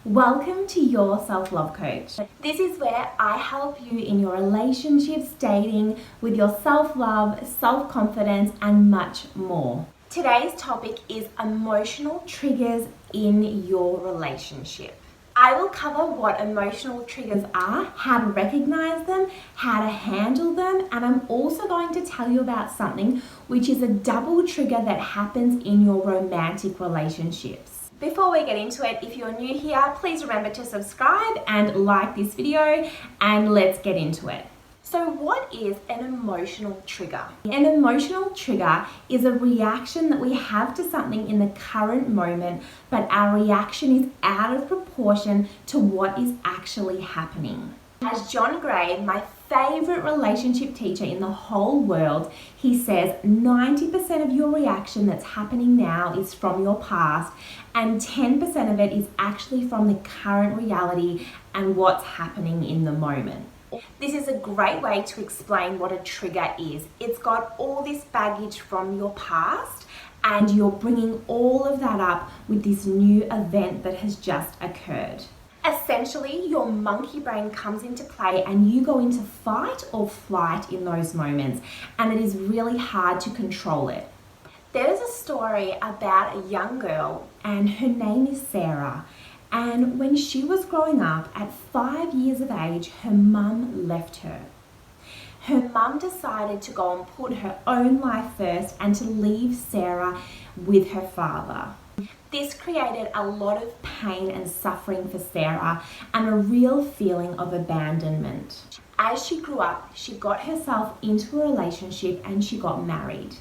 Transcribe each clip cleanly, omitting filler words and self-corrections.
Welcome to Your Self-Love Coach. This is where I help you in your relationships, dating, with your self-love, self-confidence, and much more. Today's topic is emotional triggers in your relationship. I will cover what emotional triggers are, how to recognize them, how to handle them, and I'm also going to tell you about something which is a double trigger that happens in your romantic relationships. Before we get into it, if you're new here, please remember to subscribe and like this video, and let's get into it. So what is an emotional trigger? An emotional trigger is a reaction that we have to something in the current moment, but our reaction is out of proportion to what is actually happening. As John Gray, my favorite relationship teacher in the whole world, he says 90% of your reaction that's happening now is from your past, and 10% of it is actually from the current reality and what's happening in the moment. This is a great way to explain what a trigger is. It's got all this baggage from your past, and you're bringing all of that up with this new event that has just occurred. Essentially, your monkey brain comes into play and you go into fight or flight in those moments, and it is really hard to control it. There is a story about a young girl, and her name is Sarah. And when she was growing up, at 5 years of age, her mum left her. Her mum decided to go and put her own life first and to leave Sarah with her father. This created a lot of pain and suffering for Sarah and a real feeling of abandonment. As she grew up, she got herself into a relationship and she got married.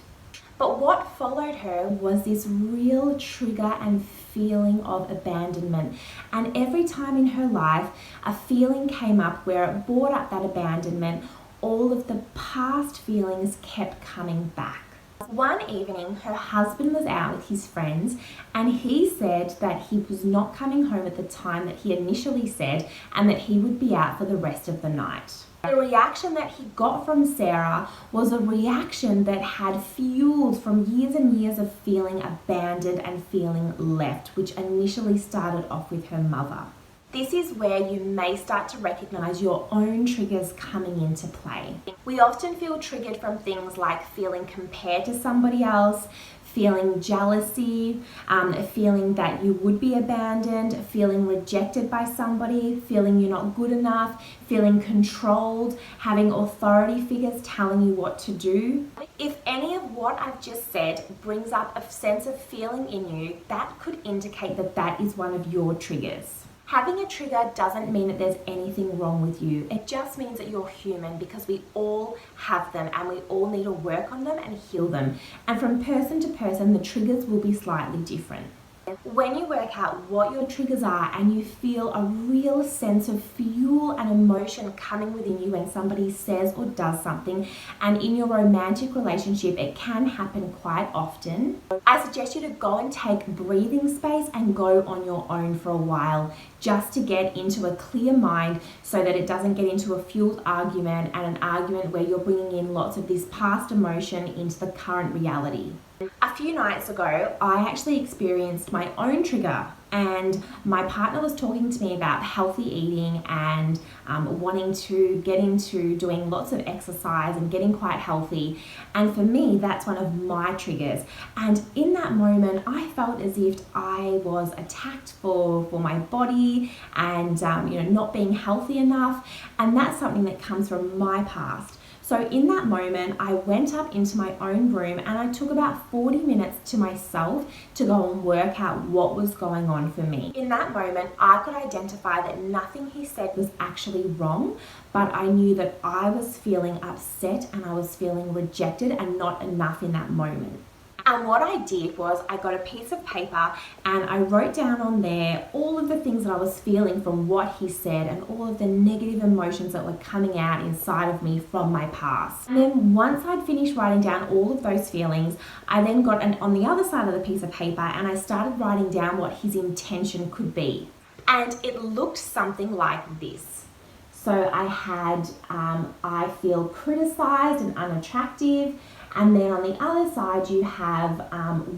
But what followed her was this real trigger and feeling of abandonment. And every time in her life, a feeling came up where it brought up that abandonment. All of the past feelings kept coming back. One evening, her husband was out with his friends, and he said that he was not coming home at the time that he initially said, and that he would be out for the rest of the night. The reaction that he got from Sarah was a reaction that had fueled from years and years of feeling abandoned and feeling left, which initially started off with her mother. This is where you may start to recognize your own triggers coming into play. We often feel triggered from things like feeling compared to somebody else, feeling jealousy, feeling that you would be abandoned, feeling rejected by somebody, feeling you're not good enough, feeling controlled, having authority figures telling you what to do. If any of what I've just said brings up a sense of feeling in you, that could indicate that that is one of your triggers. Having a trigger doesn't mean that there's anything wrong with you. It just means that you're human, because we all have them and we all need to work on them and heal them. And from person to person, the triggers will be slightly different. When you work out what your triggers are and you feel a real sense of fuel and emotion coming within you when somebody says or does something, and in your romantic relationship it can happen quite often, I suggest you to go and take breathing space and go on your own for a while, just to get into a clear mind so that it doesn't get into a fueled argument, and an argument where you're bringing in lots of this past emotion into the current reality. A few nights ago, I actually experienced my own trigger, and my partner was talking to me about healthy eating and wanting to get into doing lots of exercise and getting quite healthy. And for me, that's one of my triggers. And in that moment, I felt as if I was attacked for my body and not being healthy enough. And that's something that comes from my past. So in that moment, I went up into my own room and I took about 40 minutes to myself to go and work out what was going on for me. In that moment, I could identify that nothing he said was actually wrong, but I knew that I was feeling upset and I was feeling rejected and not enough in that moment. And what I did was I got a piece of paper and I wrote down on there all of the things that I was feeling from what he said and all of the negative emotions that were coming out inside of me from my past. And then once I'd finished writing down all of those feelings, I then got on the other side of the piece of paper and I started writing down what his intention could be. And it looked something like this. So I had, I feel criticized and unattractive. And then on the other side, you have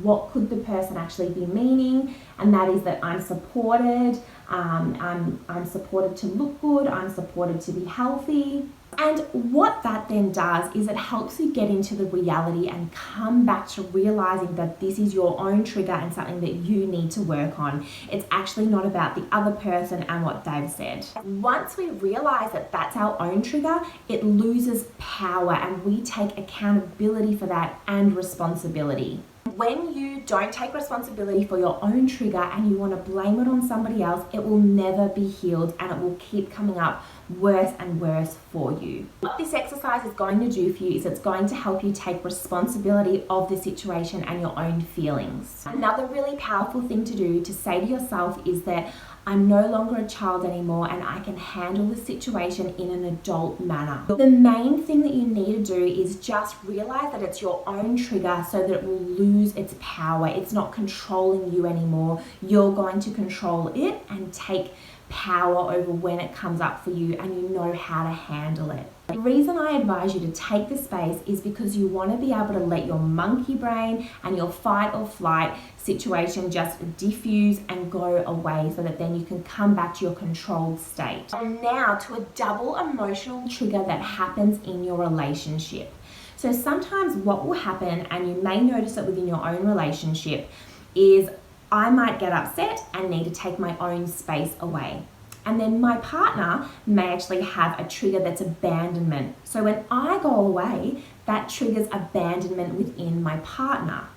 what could the person actually be meaning, and that is that I'm supported, I'm supported to look good, I'm supported to be healthy. And what that then does is it helps you get into the reality and come back to realizing that this is your own trigger and something that you need to work on. It's actually not about the other person and what they've said. Once we realize that that's our own trigger, it loses power and we take accountability for that and responsibility. When you don't take responsibility for your own trigger and you want to blame it on somebody else, it will never be healed and it will keep coming up worse and worse for you. What this exercise is going to do for you is it's going to help you take responsibility of the situation and your own feelings. Another really powerful thing to do to say to yourself is that I'm no longer a child anymore and I can handle the situation in an adult manner. The main thing that you need to do is just realize that it's your own trigger so that it will lose its power. It's not controlling you anymore. You're going to control it and take power over when it comes up for you and you know how to handle it. The reason I advise you to take the space is because you want to be able to let your monkey brain and your fight or flight situation just diffuse and go away so that then you can come back to your controlled state. And now to a double emotional trigger that happens in your relationship. So sometimes what will happen, and you may notice it within your own relationship, is I might get upset and need to take my own space away. And then my partner may actually have a trigger that's abandonment. So when I go away, that triggers abandonment within my partner.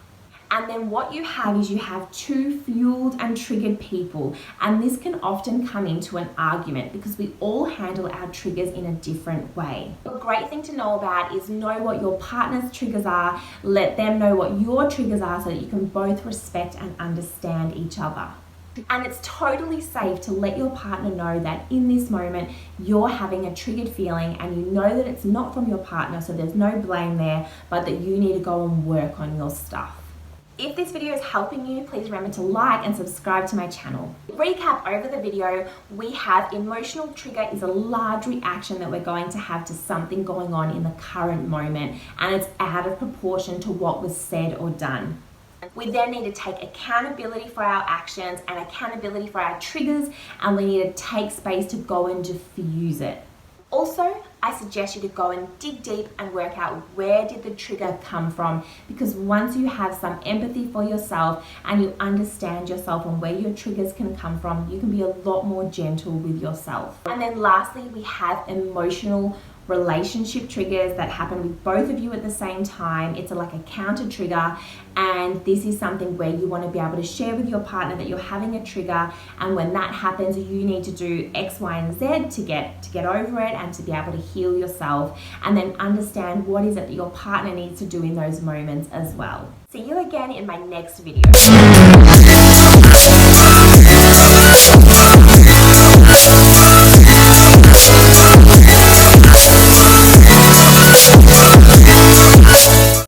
And then what you have is you have two fueled and triggered people. And this can often come into an argument because we all handle our triggers in a different way. A great thing to know about is know what your partner's triggers are, let them know what your triggers are so that you can both respect and understand each other. And it's totally safe to let your partner know that in this moment you're having a triggered feeling and you know that it's not from your partner, so there's no blame there, but that you need to go and work on your stuff. If this video is helping you, please remember to like and subscribe to my channel. Recap over the video, we have emotional trigger is a large reaction that we're going to have to something going on in the current moment, and it's out of proportion to what was said or done. We then need to take accountability for our actions and accountability for our triggers, and we need to take space to go and diffuse it. Also, I suggest you to go and dig deep and work out where did the trigger come from, because once you have some empathy for yourself and you understand yourself and where your triggers can come from, you can be a lot more gentle with yourself. And then lastly, we have emotional relationship triggers that happen with both of you at the same time. It's like a counter trigger, and this is something where you want to be able to share with your partner that you're having a trigger, and when that happens you need to do X, Y, and Z to get over it and to be able to heal yourself, and then understand what is it that your partner needs to do in those moments as well. See you again in my next video.